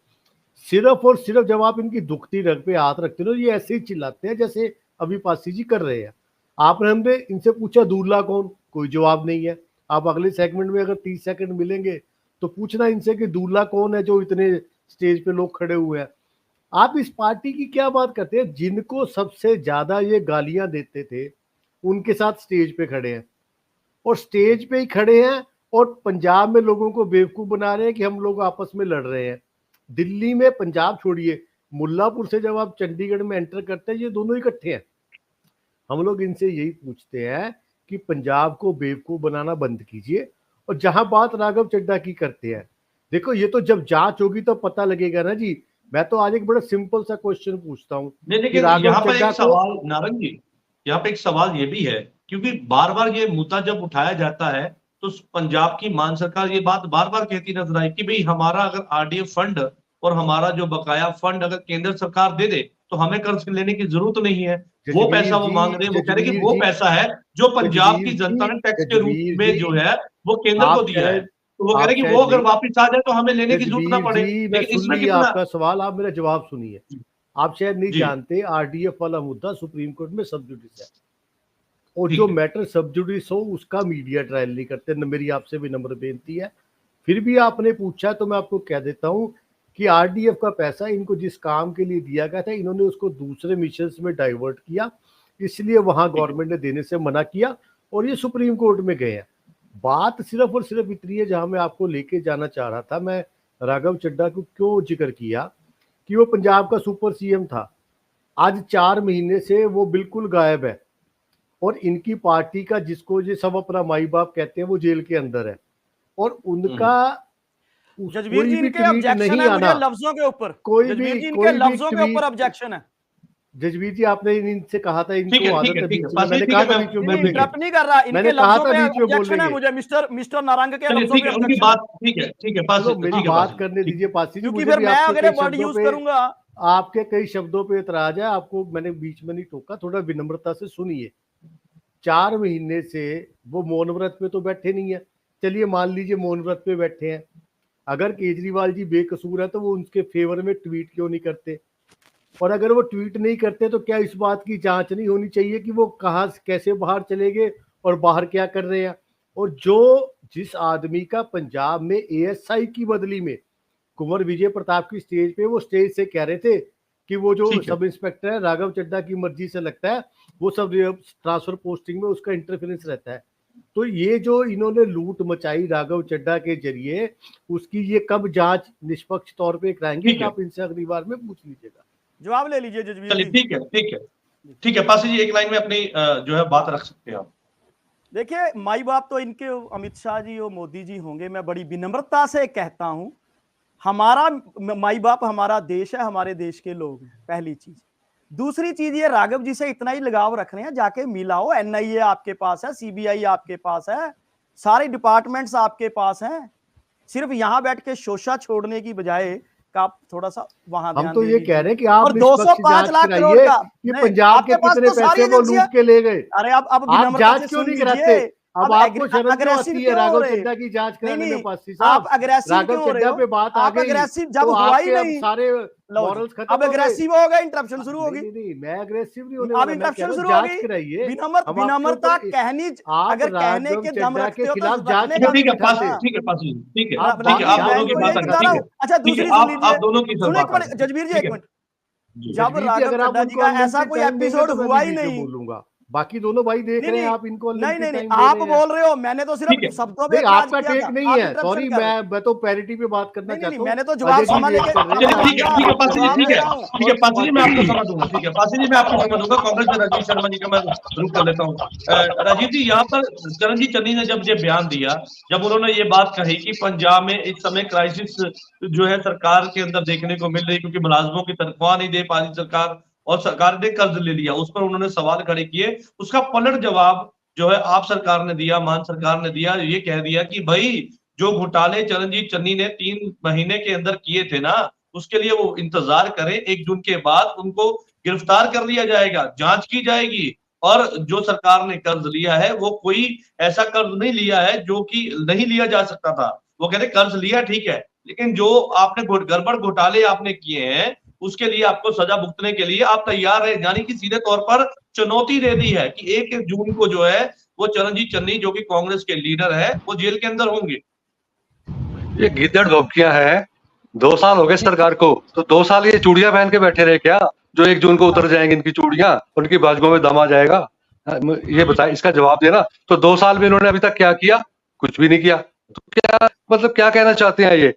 सिर्फ और सिर्फ जब आप इनकी दुखती रग पे हाथ रखते हो ये ऐसे ही चिल्लाते हैं जैसे अभी पासी जी कर रहे हैं। आपने हमने इनसे पूछा दूल्हा कौन, कोई जवाब नहीं है। आप अगले सेगमेंट में अगर 30 सेकंड मिलेंगे तो पूछना इनसे कि दूल्हा कौन है जो इतने स्टेज पे लोग खड़े हुए हैं। आप इस पार्टी की क्या बात करते हैं? जिनको सबसे ज्यादा ये गालियां देते थे उनके साथ स्टेज पे खड़े हैं, और स्टेज पे ही खड़े हैं और पंजाब में लोगों को बेवकूफ बना रहे हैं कि हम लोग आपस में लड़ रहे हैं। दिल्ली में, पंजाब छोड़िए, मुल्लापुर से जब आप चंडीगढ़ में एंटर करते हैं ये दोनों इकट्ठे हैं। हम लोग इनसे यही पूछते हैं कि पंजाब को बेवकूफ बनाना बंद कीजिए। और जहां बात राघव चड्ढा की करते हैं, देखो ये तो जब जांच होगी तो पता लगेगा ना जी। मैं तो आज एक बड़ा सिंपल सा क्वेश्चन पूछता हूँ नहीं, कि लेकिन राघव यहाँ पर चड्ढा एक सवाल नारंग जी, यहाँ पे एक सवाल ये भी है, क्योंकि बार बार ये मुद्दा जब उठाया जाता है तो पंजाब की मान सरकार ये बात बार बार कहती नजर आई कि भाई हमारा अगर आरडीएफ फंड और हमारा जो बकाया फंड अगर केंद्र सरकार दे दे तो हमें कर्ज लेने की जरूरत नहीं है। वो पैसा वो मांग रहे हैं, वो कह रहे हैं कि वो पैसा है जो पंजाब की जनता ने टैक्स के रूप में जो है वो केंद्र को दिया है, तो वो कह रहे हैं कि वो अगर वापिस आ जाए तो हमें लेने की जरूरत ना पड़े। जी मैं लेकिन सुन इसमें लिया कितना आपका सवाल, आप मेरा जवाब सुनिए। आप शायद नहीं जी। जानते आरडीएफ वाला मुद्दा सुप्रीम कोर्ट में सब जुडिस है, और ठीक जो है। मैटर सब जुडिस हो उसका मीडिया ट्रायल नहीं करते। मेरी आपसे भी नम्र बेनती है। फिर भी आपने पूछा तो मैं आपको कह देता हूं कि आरडीएफ का पैसा इनको जिस काम के लिए दिया गया था इन्होंने उसको दूसरे मिशन में डाइवर्ट किया, इसलिए वहां गवर्नमेंट ने देने से मना किया और ये सुप्रीम कोर्ट में गए हैं। बात सिर्फ और सिर्फ इतनी है जहां मैं आपको लेके जाना चाह रहा था। मैं राघव चड्ढा को क्यों जिक्र किया कि वो पंजाब का सुपर सीएम था, आज 4 महीने से वो बिल्कुल गायब है और इनकी पार्टी का जिसको ये सब अपना माई बाप कहते हैं वो जेल के अंदर है और उनका जजवीर जी इनके ऑब्जेक्शन है मुझे लफ्जों के ऊपर, कोई जजवीर भी जी इनके लफ्जों के ऊपर ऑब्जेक्शन है। जजवीर जी आपने इनसे कहा था इनको आदत है बीच में, पासी मैंने ठीक कहा है, था बीच में बोलने इंटरप्ट नहीं कर रहा, इनके लफ्जों पे ऑब्जेक्शन है मुझे, मिस्टर नारंग के लफ्जों पे उनकी बात ठीक है पासी, चलो मेरी बात करने दीजिए पासी जी, क्योंकि फिर मैं अगर वर्ड यूज करूंगा आपके कई शब्दों पे इतराज है। आपको मैंने बीच में नहीं टोका, थोड़ा विनम्रता से सुनिए। 4 महीने से वो मौन व्रत पे तो बैठे नहीं है। चलिए मान लीजिए मौन व्रत पे बैठे हैं, अगर केजरीवाल जी बेकसूर है तो वो उनके फेवर में ट्वीट क्यों नहीं करते? और अगर वो ट्वीट नहीं करते तो क्या इस बात की जांच नहीं होनी चाहिए कि वो कहाँ कैसे बाहर चले गए और बाहर क्या कर रहे हैं? और जो जिस आदमी का पंजाब में एएसआई की बदली में कुंवर विजय प्रताप की स्टेज पे वो स्टेज से कह रहे थे कि वो जो सब इंस्पेक्टर है राघव चड्ढा की मर्जी से लगता है, वो सब ट्रांसफर पोस्टिंग में उसका इंटरफेरेंस रहता है। तो ये जो इन्होंने लूट मचाई राघव चड्ढा के जरिए, उसकी ये कब जांच निष्पक्ष तौर पे कराएंगे? आप इनसे अगली बार में पूछ लीजिएगा, जवाब ले लीजिए जजवीर जी। ठीक है पासी जी, एक लाइन में अपनी जो है बात रख सकते हैं आप। देखिए माई बाप तो इनके अमित शाह जी और मोदी जी होंगे, मैं बड़ी विनम्रता से कहता हूं हमारा माई बाप हमारा देश है, हमारे देश के लोग हैं, पहली चीज। दूसरी चीज ये राघव जी से इतना ही लगाव रख रहे हैं, जाके मिलाओ, एनआईए आपके पास है, सीबीआई आपके पास है, सारे डिपार्टमेंट्स आपके पास हैं। सिर्फ यहां बैठ के शोषा छोड़ने की बजाय का आप थोड़ा सा वहां हम ध्यान तो दे ये लीजिए। कह रहे हैं कि आप और निष्पक्ष 205 जांच लाख करोड़ कराइए का कि नहीं, पंजाब आपके के पास कितने तो सारी पैसे वो एजेंसियां, लूट के ले गए। अरे अब आप विनम्रता जांच से क्यों सुन नहीं कराते? लीजिए। अब आपको शर्म क्यों अग्रेसिव आती है क्यों हो राघव रहे? चड्ढा की जांच नहीं कराने में? नहीं, पासी आप साहब, अग्रेसिव राघव क्यों हो रहे चड्ढा हो? पे बात आ आप गई अग्रेसिव तो जब हुआ ही आपके अब नहीं, सारे लो जी, मॉरल्स खत्म अब हो गए। अग्रेसिव हो गए, इंटरप्शन शुरू नहीं होगी। नहीं नहीं, मैं अग्रेसिव नहीं होने अब वाला, मैं कह इंटरप्शन रहा हूँ शुरू हो जांच गई। कराइए। हम आपके विनम्रता ऊपर कहनी, आप अगर कहने राघव के दम चड्ढा रखते के हो खिलाफ तो जांच रखने क्यों का नहीं भी बिठाते? दिखाना। ठीक है पासी जी, ठीक है, आप ठीक है, आप मैं दोनों की तो बात यही आ बता गई, रहा ठीक हूँ। है, अच्छा ठीक है, दूसरी सुन लीजिए, आप दोनों की सर सुनो एक बात आ मिनट गई, जजवीर जी, ठीक एक है मिनट। जी। जब जजवीर जी, राघव अगर आप चड्ढा जी उनको का ऐसा अनलिमिटेड कोई टाइम देंगे एपिसोड तो मैं हुआ भी ही बीच में नहीं। बोलूंगा। बाकी दोनों भाई देख नहीं रहे हैं, नहीं आप इनको नहीं नहीं अनलिमिटेड नहीं, टाइम दे आप रहे हैं। बोल रहे हो, मैंने तो ठीक सिर्फ है, शब्दों पे नहीं, इतराज आपका किया टेक था, नहीं आप है, इंटरप्शन सॉरी, कर रहे हो। मैं तो पैरिटी पे बात करना नहीं नहीं नहीं, चाहता हूँ। मैंने तो जवाब अजय जी समा वेट लेके कर रहे चलिए हैं, ठीक है, आप ठीक है वेट कर पासी जी, रहे ठीक हैं। है, रहा हूँ। ठीक है पासी जी, मैं आपको समझ दूंगा, ठीक है पासी जी, मैं आपको समझ दूंगा। कांग्रेस में राजीव शर्मा जी का मैं रुक कर लेता हूँ। राजीव जी, यहाँ पर चरणजीत चन्नी ने जब ये बयान दिया, जब उन्होंने ये बात कही कि पंजाब में इस समय क्राइसिस जो है सरकार के अंदर देखने को मिल रही, क्योंकि मुलाजमों की तनख्वाह नहीं दे पा रही सरकार, और सरकार ने कर्ज ले लिया, उस पर उन्होंने सवाल खड़े किए। उसका पलट जवाब जो है आप सरकार ने दिया, मान सरकार ने दिया, ये कह दिया कि भाई जो घोटाले चरणजीत चन्नी ने 3 महीने के अंदर किए थे ना, उसके लिए वो इंतजार करें, 1 जून के बाद उनको गिरफ्तार कर लिया जाएगा, जांच की जाएगी। और जो सरकार ने कर्ज लिया है वो कोई ऐसा कर्ज नहीं लिया है जो कि नहीं लिया जा सकता था। वो कहते कर्ज लिया ठीक है, लेकिन जो आपने गड़बड़ घोटाले आपने किए हैं उसके लिए आपको सजा भुगतने के लिए आप तैयार है, यानी कि सीधे तौर पर चुनौती दे दी है कि 1 जून को जो है वो चरणजीत चन्नी जो कि कांग्रेस के लीडर है वो जेल के अंदर होंगे। ये गिद्दड़ भौंकिया है। 2 साल हो गए सरकार को, तो 2 साल ये चूड़ियां पहन के बैठे रहे क्या, जो 1 जून को उतर जाएंगी इनकी चूड़ियां, उनकी बाजुओं में दम आ जाएगा? ये बताए, इसका जवाब देना। तो 2 साल में इन्होंने अभी तक क्या किया? कुछ भी नहीं किया। तो क्या मतलब क्या कहना चाहते हैं ये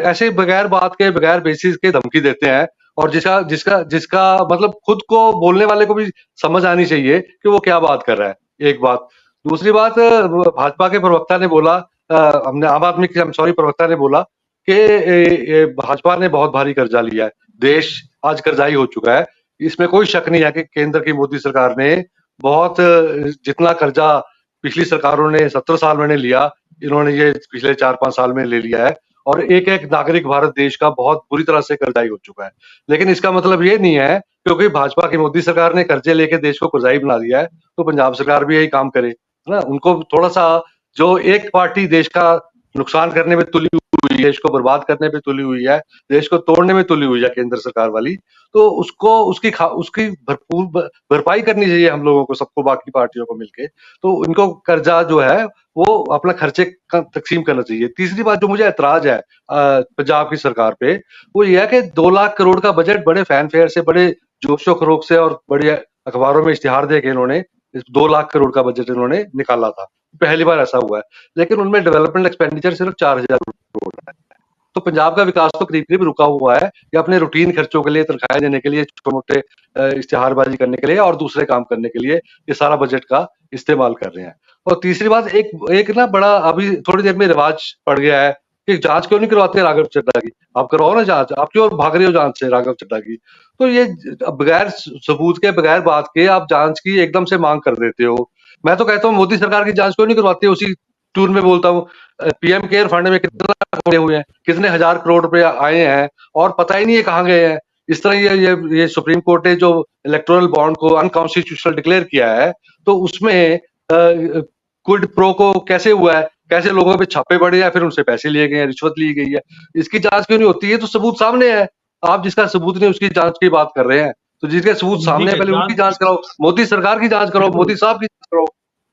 ऐसे बगैर बात के, बगैर बेसिस के धमकी देते हैं। और जिसका जिसका जिसका मतलब खुद को बोलने वाले को भी समझ आनी चाहिए कि वो क्या बात कर रहा है। एक बात। दूसरी बात, भाजपा के प्रवक्ता ने बोला, हमने आम आदमी के सॉरी प्रवक्ता ने बोला कि भाजपा ने बहुत भारी कर्जा लिया है, देश आज कर्जाई हो चुका है। इसमें कोई शक नहीं है कि केंद्र की मोदी सरकार ने बहुत जितना कर्जा पिछली सरकारों ने 17 साल में लिया, इन्होंने ये पिछले 4-5 साल में ले लिया है। और एक एक नागरिक भारत देश का बहुत बुरी तरह से कर्जाई हो चुका है। लेकिन इसका मतलब ये नहीं है क्योंकि भाजपा की मोदी सरकार ने कर्जे लेके देश को कर्जाई बना दिया है तो पंजाब सरकार भी यही काम करे, है ना? उनको थोड़ा सा, जो एक पार्टी देश का नुकसान करने में तुली हुई है, देश को बर्बाद करने पे तुली हुई है, देश को तोड़ने में तुली हुई है केंद्र सरकार वाली, तो उसको उसकी भरपूर भरपाई करनी चाहिए हम लोगों को, सबको, बाकी पार्टियों को मिलके। तो इनको कर्जा जो है वो अपना खर्चे का तकसीम करना चाहिए। तीसरी बात जो मुझे ऐतराज है पंजाब की सरकार पे, वो ये है कि 2 लाख करोड़ का बजट बड़े फैन फेयर से, बड़े जोशो खरोश से और बड़े अखबारों में इश्तिहार दे के इन्होंने 2 लाख करोड़ का बजट इन्होंने निकाला था। पहली बार ऐसा हुआ है। लेकिन उनमें डेवलपमेंट एक्सपेंडिचर सिर्फ 4000 करोड़ है। तो पंजाब का विकास तो करीब करीब रुका हुआ है। ये अपने रूटीन खर्चों के लिए, तनख्वाहें देने के लिए, छोटे मोटे इश्तिहारबाजी करने के लिए और दूसरे काम करने के लिए ये सारा बजट का इस्तेमाल कर रहे हैं। और तीसरी बात, एक ना बड़ा अभी थोड़ी देर में रिवाज पड़ गया है कि जांच क्यों नहीं करवाते राघव चड्ढा की? आप करवाओ ना जांच, आप क्यों भाग रहे हो जांच से राघव चड्ढा की? तो ये बगैर सबूत के, बगैर बात के आप जांच की एकदम से मांग कर देते हो। मैं तो कहता हूँ मोदी सरकार की जांच क्यों नहीं करवाती? उसी टूर में बोलता हूँ, पीएम केयर फंड में कितना खोए हुए हैं, कितने हजार करोड़ रुपए आए हैं और पता ही नहीं है कहाँ गए हैं। इस तरह ये सुप्रीम कोर्ट ने जो इलेक्टोरल बॉन्ड को अनकॉन्स्टिट्यूशनल डिक्लेयर किया है, तो उसमें क्विड प्रो को कैसे हुआ है, कैसे लोगों पे छापे पड़े हैं, फिर उनसे पैसे लिए गए हैं, रिश्वत ली गई है, इसकी जांच क्यों नहीं होती है? तो सबूत सामने है। आप जिसका सबूत नहीं उसकी जांच की बात कर रहे हैं, तो जिसके सबूत सामने है पहले उनकी जांच कराओ। मोदी सरकार की जांच कराओ, मोदी साहब की जांच कराओ,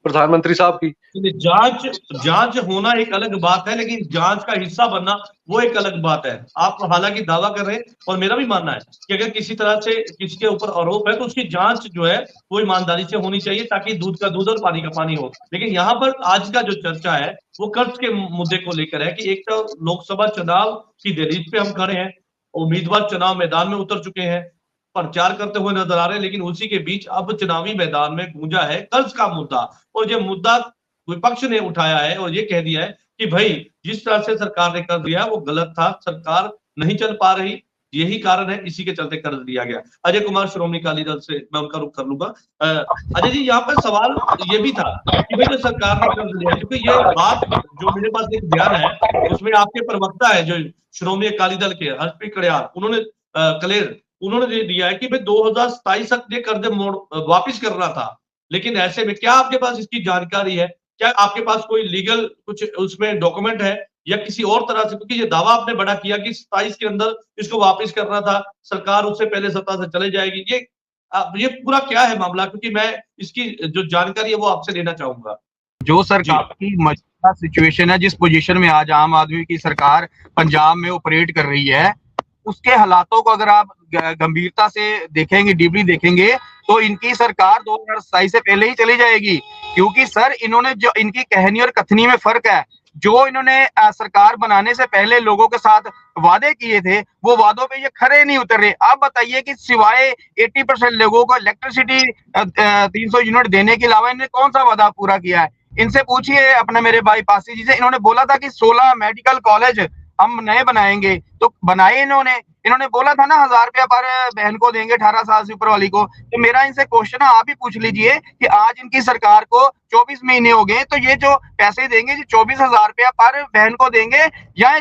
प्रधानमंत्री साहब की। जांच होना एक अलग बात है, लेकिन जांच का हिस्सा बनना वो एक अलग बात है। आप हालांकि दावा कर रहे हैं और मेरा भी मानना है कि अगर किसी तरह से किसी के ऊपर आरोप है तो उसकी जांच जो है वो ईमानदारी से होनी चाहिए, ताकि दूध का दूध और पानी का पानी हो। लेकिन यहाँ पर आज का जो चर्चा है वो कर्ज के मुद्दे को लेकर है कि एक तो लोकसभा चुनाव की दहलीज पे हम खड़े हैं, उम्मीदवार चुनाव मैदान में उतर चुके हैं, प्रचार करते हुए नजर आ रहे हैं, लेकिन उसी के बीच अब चुनावी मैदान में गूंजा है कर्ज का मुद्दा। और ये मुद्दा विपक्ष ने उठाया है और ये कह दिया है कि भाई जिस तरह से सरकार ने कर्ज दिया वो गलत था, सरकार नहीं चल पा रही, यही कारण है, इसी के चलते कर्ज लिया गया। अजय कुमार श्रोमणी अकाली दल से मैं उनका रुख कर लूंगा। अजय जी, यहाँ पर सवाल ये भी था कि भाई जो सरकार ने कर्ज लिया, क्योंकि ये बात जो मेरे पास एक बयान है उसमें आपके प्रवक्ता है जो श्रोमणी अकाली दल के हर्षप्रीत कड़ियाल, उन्होंने ये दिया है कि भाई 2027 तक ये कर्ज वापिस करना था। लेकिन ऐसे में क्या आपके पास इसकी जानकारी है? क्या आपके पास कोई लीगल कुछ उसमें डॉक्यूमेंट है या किसी और तरह से? क्योंकि ये दावा आपने बड़ा किया कि 27 के अंदर इसको वापस करना था, सरकार उससे पहले सत्ता से चले जाएगी। ये पूरा क्या है मामला? क्योंकि मैं इसकी जो जानकारी है वो आपसे लेना चाहूंगा। जो सरकार की मौजूदा सिचुएशन है, जिस पोजीशन में आज आम आदमी की सरकार पंजाब में ऑपरेट कर रही है, उसके हालातों को अगर आप गंभीरता से देखेंगे, डीपली देखेंगे, तो इनकी सरकार 2027 से पहले ही चली जाएगी। क्योंकि सर, इन्होंने जो इनकी कहनी और कथनी में फर्क है। जो इन्होंने सरकार बनाने से पहले लोगों के साथ वादे किए थे, वो वादों पे ये खरे नहीं उतर रहे। आप बताइए कि सिवाय 80% लोगों को इलेक्ट्रिसिटी 300 यूनिट देने के अलावा इन्होंने कौन सा वादा पूरा किया है? इनसे पूछिए, अपने मेरे भाई पासी जी से। इन्होंने बोला था कि 16 मेडिकल कॉलेज हम नए बनाएंगे, तो बनाए इन्होंने बोला था ना 1000 रुपया पर बहन को देंगे 18 साल से ऊपर वाली को। तो मेरा इनसे क्वेश्चन है, आप ही पूछ लीजिए कि आज इनकी सरकार को 24 महीने हो गए, तो ये जो पैसे देंगे, जो 24,000 रुपया पर बहन को देंगे या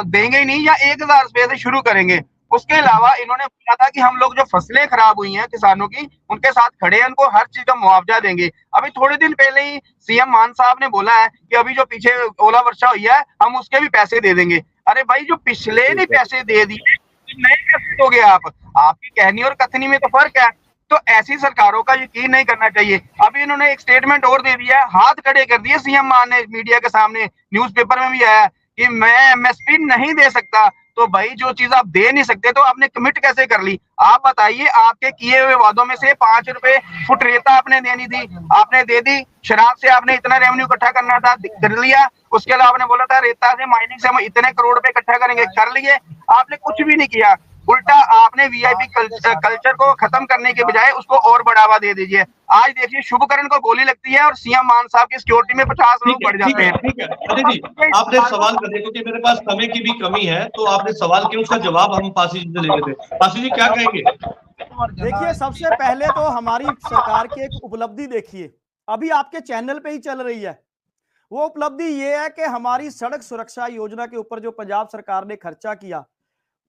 देंगे ही नहीं, या 1,000 रुपये से शुरू करेंगे। उसके अलावा इन्होंने बोला था कि हम लोग जो फसलें खराब हुई हैं किसानों की, उनके साथ खड़े हैं, उनको हर चीज का मुआवजा देंगे। अभी थोड़े दिन पहले ही सीएम मान साहब ने बोला है कि अभी जो पीछे ओला वर्षा हुई है, हम उसके भी पैसे दे देंगे। अरे भाई, जो पिछले नहीं पैसे दे दिए, नए कैसे दोगे आप? आपकी कहनी और कथनी में तो फर्क है। तो ऐसी सरकारों का यकीन नहीं करना चाहिए। अभी इन्होंने एक स्टेटमेंट और दे दिया है, हाथ खड़े कर दिए सीएम मान ने, मीडिया के सामने, न्यूज़पेपर में भी आया कि मैं एमएसपी नहीं दे सकता। तो भाई, जो चीज आप दे नहीं सकते तो आपने कमिट कैसे कर ली? आप बताइए, आपके किए हुए वादों में से 5 रुपए फुट रेता आपने देनी थी, आपने दे दी। शराब से आपने इतना रेवेन्यू इकट्ठा करना था, कर लिया। उसके अलावा आपने बोला था रेता से, माइनिंग से हम इतने करोड़ रुपए इकट्ठा करेंगे, कर लिए। आपने कुछ भी नहीं किया, उल्टा आपने वीआईपी कल्चर को खत्म करने के बजाय उसको और बढ़ावा दे दीजिए। आज देखिए, शुभकरण को गोली लगती है और सीएम मान साहब की सिक्योरिटी में 50 लोग बढ़ जाते हैं। ठीक है अजय जी, आपने सवाल कर दिया, क्योंकि मेरे पास समय की भी कमी है, तो आपने सवाल किया, उसका जवाब हम पासी जी से ले लेते हैं। पासी जी, क्या कहेंगे? देखिए, सबसे पहले तो हमारी सरकार की एक उपलब्धि देखिए, अभी आपके चैनल पे ही चल रही है। वो उपलब्धि ये है कि हमारी सड़क सुरक्षा योजना के ऊपर जो पंजाब सरकार ने खर्चा किया,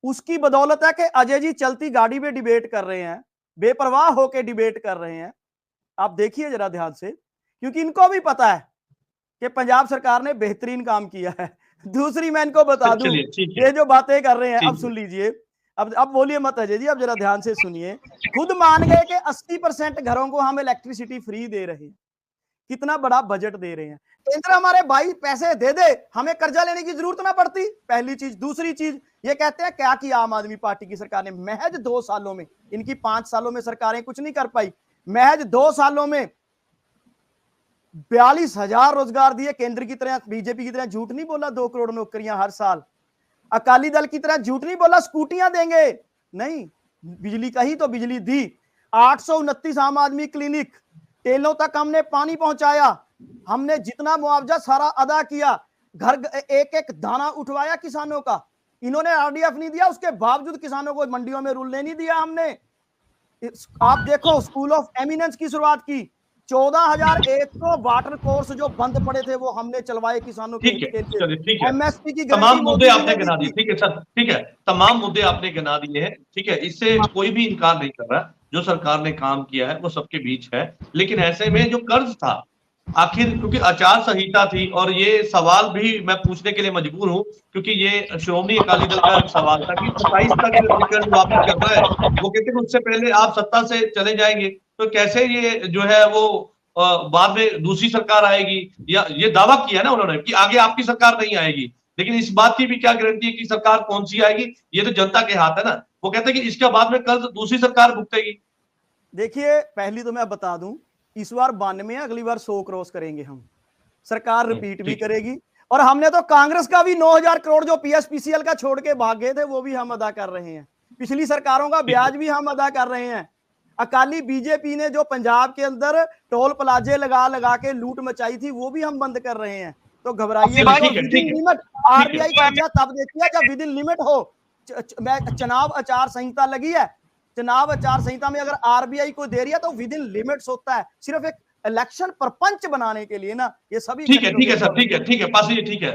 उसकी बदौलत है कि अजय जी चलती गाड़ी में डिबेट कर रहे हैं, बेपरवाह होकर डिबेट कर रहे हैं। आप देखिए जरा ध्यान से, क्योंकि इनको भी पता है कि पंजाब सरकार ने बेहतरीन काम किया है। दूसरी मैं इनको बता दूं, ये जो बातें कर रहे हैं, अब सुन लीजिए, अब बोलिए मत अजय जी, अब जरा ध्यान से सुनिए। खुद मान गए कि 80% घरों को हम इलेक्ट्रिसिटी फ्री दे रहे हैं। कितना बड़ा बजट दे रहे हैं। केंद्र हमारे भाई पैसे दे दे, हमें कर्जा लेने की जरूरत ना पड़ती, पहली चीज। दूसरी चीज, ये कहते हैं क्या किया आम आदमी पार्टी की सरकार ने? महज 2 सालों में, इनकी 5 सालों में सरकारें कुछ नहीं कर पाई, महज 2 सालों में 42,000 रोजगार दिए। केंद्र की तरह, बीजेपी की तरह झूठ नहीं बोला 2 करोड़ नौकरियां हर साल। अकाली दल की तरह झूठ नहीं बोला स्कूटियां देंगे, नहीं, बिजली कही तो बिजली दी। 829 आम आदमी क्लिनिक, टेलों तक हमने पानी पहुंचाया, हमने जितना मुआवजा सारा अदा किया, घर एक एक दाना उठवाया किसानों का। इन्होंने आरडीएफ नहीं दिया, उसके बावजूद किसानों को मंडियों में रुलने नहीं दिया हमने। आप देखो, स्कूल ऑफ एमिनेंस की शुरुआत की, 14,100 वाटर कोर्स जो बंद पड़े थे वो हमने चलवाए किसानों के लिए। एमएसपी की तमाम मुद्दे आपने गिना दिए, ठीक है सर, ठीक है, तमाम मुद्दे आपने गिना दिए हैं, ठीक है, इससे कोई भी इनकार नहीं कर रहा। जो सरकार ने काम किया है वो सबके बीच है। लेकिन ऐसे में जो कर्ज था, आखिर क्योंकि आचार संहिता थी, और ये सवाल भी मैं पूछने के लिए मजबूर हूं, क्योंकि ये श्रोमणी अकाली दल का सवाल था कि 27 तक कर्ज वापस कर रहा है। वो कहते हैं उससे पहले आप सत्ता से चले जाएंगे, तो कैसे ये जो है वो बाद में दूसरी सरकार आएगी? या ये दावा किया ना उन्होंने कि आगे आपकी सरकार नहीं आएगी, लेकिन इस बात की भी क्या गारंटी है कि सरकार कौन सी आएगी? ये तो जनता के हाथ है ना। वो कहते हैं कि इसके बाद में कर्ज दूसरी सरकार भुगतेगी। देखिए, पहली तो मैं बता दूं, इस बार 92, अगली बार 100 क्रॉस करेंगे हम, सरकार रिपीट भी करेगी। और हमने तो कांग्रेस का भी 9,000 करोड़ जो पीएसपीसीएल का छोड़ के भाग गए थे वो भी हम अदा कर रहे हैं। पिछली सरकारों का ब्याज भी हम अदा कर रहे हैं। अकाली बीजेपी ने जो पंजाब के अंदर टोल प्लाजे लगा लगा के लूट मचाई थी वो भी हम बंद कर रहे हैं। तो घबराइए, आरबीआई कर्जा तब देती है जब विद इन लिमिट हो। चुनाव आचार संहिता लगी है, चुनाव आचार संहिता में अगर आरबीआई को दे रही है तो विद इन लिमिट्स होता है, सिर्फ एक इलेक्शन प्रपंच बनाने के लिए ना ये सभी। ठीक है सर, ठीक है पासी जी, ठीक है।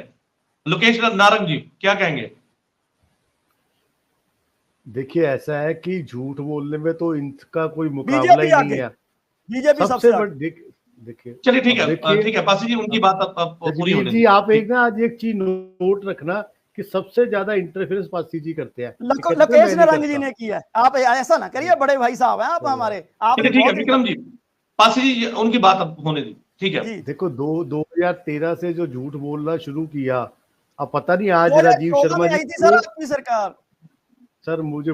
लोकेश नारंग जी क्या कहेंगे? देखिए ऐसा है कि झूठ बोलने में तो इनका कोई मुकाबला ही नहीं है, बीजेपी सबसे देखिए। चलिए ठीक है पासी जी, उनकी बात अब पूरी होने जी। आप एक ना आज एक चीज नोट रखना कि सबसे ज्यादा इंटरफेरेंस पासी जी करते हैं, लोकेश नारंग जी ने किया है। आप ऐसा ना करिए, बड़े भाई साहब हैं आप हमारे। आप ठीक है विक्रम जी, पासी जी उनकी बात अब होने दी, ठीक है। देखो 2013 से जो झूठ बोलना शुरू किया, अब पता नहीं आज राजीव शर्मा जी सर आपकी सरकार। सर मुझे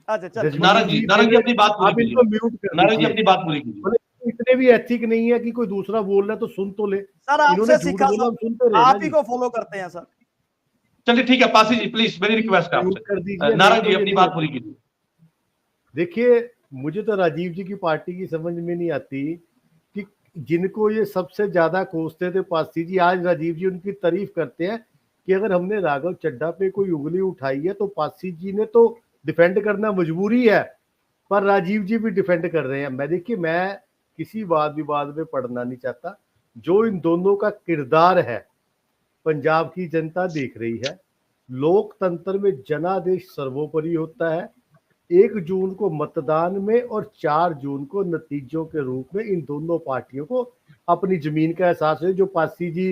अच्छा नारंग जी अपनी बात पूरी कीजिए, म्यूट कर नारंग जी अपनी बात पूरी कीजिए। इतने भी एथिक नहीं है कि कोई दूसरा बोल रहा है तो सुन तो ले सर, आपसे सीखा, आप ही को फॉलो करते हैं सर। चलिए ठीक है पासी जी, प्लीज मेरी रिक्वेस्ट है आपसे, नारंग जी अपनी बात पूरी कीजिए। देखिए मुझे तो राजीव जी की पार्टी की समझ में नहीं आती कि जिनको ये सबसे ज्यादा कोसते थे पासी जी, आज राजीव जी उनकी तारीफ करते हैं कि अगर हमने राघव चड्ढा पे कोई उंगली उठाई है तो पासी जी ने तो डिफेंड करना मजबूरी है, पर राजीव जी भी डिफेंड कर रहे हैं। मैं किसी वाद विवाद में पड़ना नहीं चाहता, जो इन दोनों का किरदार है पंजाब की जनता देख रही है। लोकतंत्र में जनादेश सर्वोपरि होता है। 1 जून को मतदान में और 4 जून को नतीजों के रूप में इन दोनों पार्टियों को अपनी जमीन का एहसास है। जो पासी जी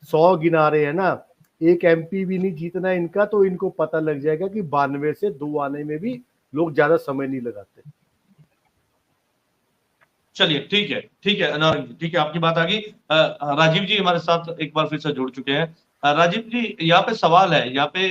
100 गिना रहे हैं ना, एक एमपी भी नहीं जीतना इनका, तो इनको पता लग जाएगा कि 92 से 2 आने में भी लोग ज्यादा समय नहीं लगाते। चलिए ठीक है नारंग जी, ठीक है आपकी बात आ गई। राजीव जी हमारे साथ एक बार फिर से जुड़ चुके हैं। राजीव जी यहाँ पे सवाल है, यहाँ पे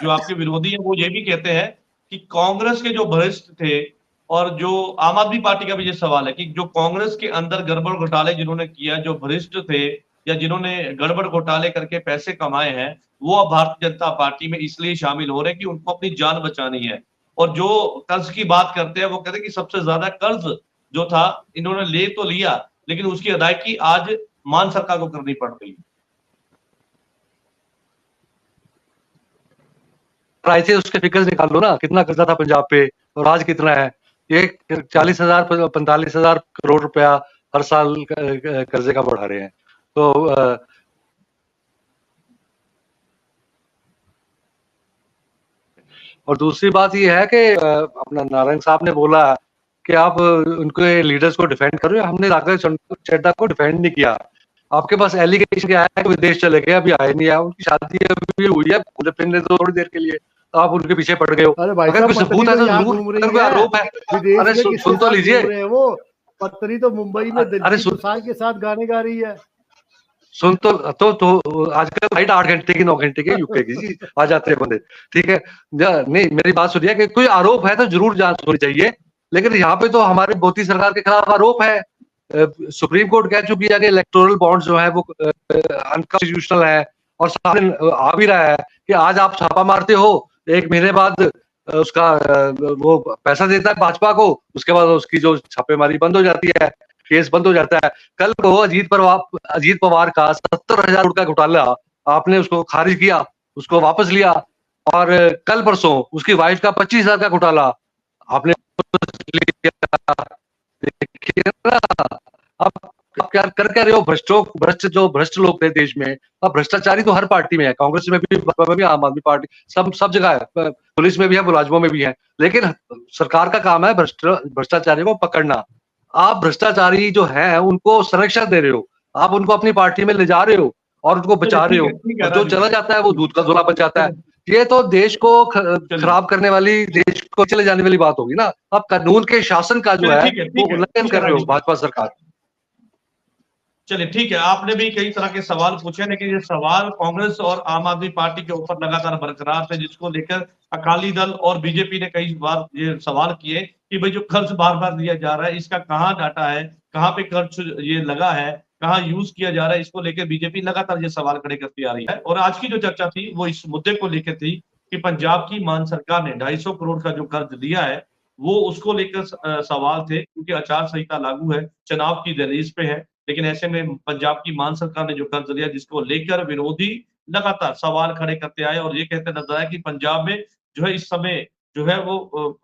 जो आपके विरोधी हैं वो ये भी कहते हैं कि कांग्रेस के जो वरिष्ठ थे और जो आम आदमी पार्टी का भी ये सवाल है कि जो कांग्रेस के अंदर गड़बड़ घोटाले जिन्होंने किया, जो वरिष्ठ थे या जिन्होंने गड़बड़ घोटाले करके पैसे कमाए हैं, वो अब भारतीय जनता पार्टी में इसलिए शामिल हो रहे हैं कि उनको अपनी जान बचानी है। और जो कर्ज की बात करते हैं वो कहते हैं कि सबसे ज्यादा कर्ज जो था इन्होंने ले तो लिया, लेकिन उसकी अदायगी आज मान सरकार को करनी पड़ रही है। प्राइस उसके फिगर्स निकाल लो ना, कितना कर्जा था पंजाब पे और आज कितना है। ये 40,000 45,000 करोड़ रुपया हर साल कर्जे का बढ़ा रहे हैं। तो और दूसरी बात ये है कि अपना नारायण साहब ने बोला कि आप उनके लीडर्स को डिफेंड करो। हमने राघव चड्ढा को डिफेंड नहीं किया। आपके पास एलिगेशन क्या है कि विदेश चले गए, अभी आए नहीं आए, उनकी शादी अभी हुई है फिर थोड़ी देर के लिए, तो आप उनके पीछे पड़ गए हो। अगर कोई सबूत है तो जरूर, अगर कोई आरोप है, अरे सुन तो लीजिए। वो पत्नी तो मुंबई में दिलजीत दोसांझ के साथ गाने गा रही है। सुन तो आजकल फ्लाइट 8 घंटे की 9 घंटे की यूके की जी आ जाते हैं बंदे, ठीक है। नहीं मेरी बात सुनिए कि कोई आरोप है तो जरूर जांच होनी चाहिए, लेकिन यहाँ पे तो हमारे मोदी सरकार के खिलाफ आरोप है। सुप्रीम कोर्ट कह चुकी है कि इलेक्टोरल बॉन्ड्स जो है वो अनकॉन्स्टिट्यूशनल है, और सामने आ भी रहा है कि आज आप छापा मारते हो, 1 महीने बाद उसका वो पैसा देता है भाजपा को, उसके बाद उसकी जो छापेमारी बंद हो जाती है, केस बंद हो जाता है। कल को अजीत पवार का 70,000 करोड़ का घोटाला आपने उसको खारिज किया, उसको वापस लिया, और कल परसों उसकी वाइफ का 25,000 का घोटाला आपने लिया। देखिए ना आप क्या कर क्या रहे हो। भ्रष्ट लोग थे देश में, अब भ्रष्टाचारी तो हर पार्टी में है, कांग्रेस में भी आम आदमी पार्टी सब जगह है, पुलिस में भी है, मुलाजमों में भी है। लेकिन सरकार का काम है भ्रष्टाचारी को पकड़ना। आप भ्रष्टाचारी जो है उनको संरक्षण दे रहे हो, आप उनको अपनी पार्टी में ले जा रहे हो और उनको बचा रहे हो, और जो चला जाता है वो दूध का धुला बन जाता है। ये तो देश को खराब करने वाली, देश को चले जाने वाली बात होगी ना। आप कानून के शासन का जो है वो उल्लंघन कर रहे हो भाजपा सरकार। चलिए ठीक है, आपने भी कई तरह के सवाल पूछे, लेकिन ये सवाल कांग्रेस और आम आदमी पार्टी के ऊपर लगातार बरकरार थे, जिसको लेकर अकाली दल और बीजेपी ने कई बार ये सवाल किए कि भाई जो खर्च बार बार दिया जा रहा है इसका कहाँ डाटा है, कहाँ पे खर्च ये लगा है, कहाँ यूज किया जा रहा है। इसको लेकर बीजेपी लगातार ये सवाल खड़े करती आ रही है। और आज की जो चर्चा थी वो इस मुद्दे को लेकर थी कि पंजाब की मान सरकार ने 250 करोड़ का जो कर्ज दिया है वो उसको लेकर सवाल थे, क्योंकि आचार संहिता लागू है, चुनाव की दहलीज पे है। लेकिन ऐसे में पंजाब की मान सरकार ने जो कर्ज लिया जिसको लेकर विरोधी लगातार सवाल खड़े करते आए और ये कहते नजर आए कि पंजाब में जो है इस समय जो है वो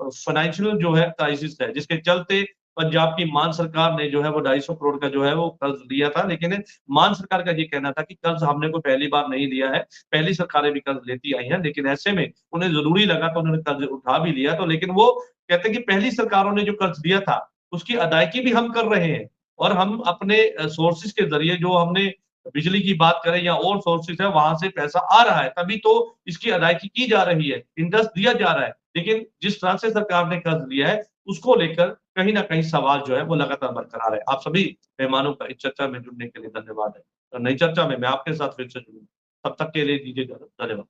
फाइनेंशियल जो है क्राइसिस है, जिसके चलते पंजाब की मान सरकार ने जो है वो 250 करोड़ का जो है वो कर्ज लिया था। लेकिन मान सरकार का ये कहना था कि कर्ज हमने कोई पहली बार नहीं लिया है, पहली सरकारें भी कर्ज लेती आई हैं, लेकिन ऐसे में उन्हें जरूरी लगा तो उन्होंने कर्ज उठा भी लिया। तो लेकिन वो कहते हैं कि पहली सरकारों ने जो कर्ज दिया था उसकी अदायगी भी हम कर रहे हैं और हम अपने सोर्सेज के जरिए जो हमने बिजली की बात करें या और सोर्सेज है वहां से पैसा आ रहा है, तभी तो इसकी अदायगी की जा रही है, इंटरेस्ट दिया जा रहा है। लेकिन जिस तरह से सरकार ने कर्ज लिया है उसको लेकर कहीं ना कहीं सवाल जो है वो लगातार बरकरार है। आप सभी मेहमानों का इस चर्चा में जुड़ने के लिए धन्यवाद है। नई चर्चा में मैं आपके साथ फिर से जुड़ूंगा, तब तक के लिए दीजिए धन्यवाद।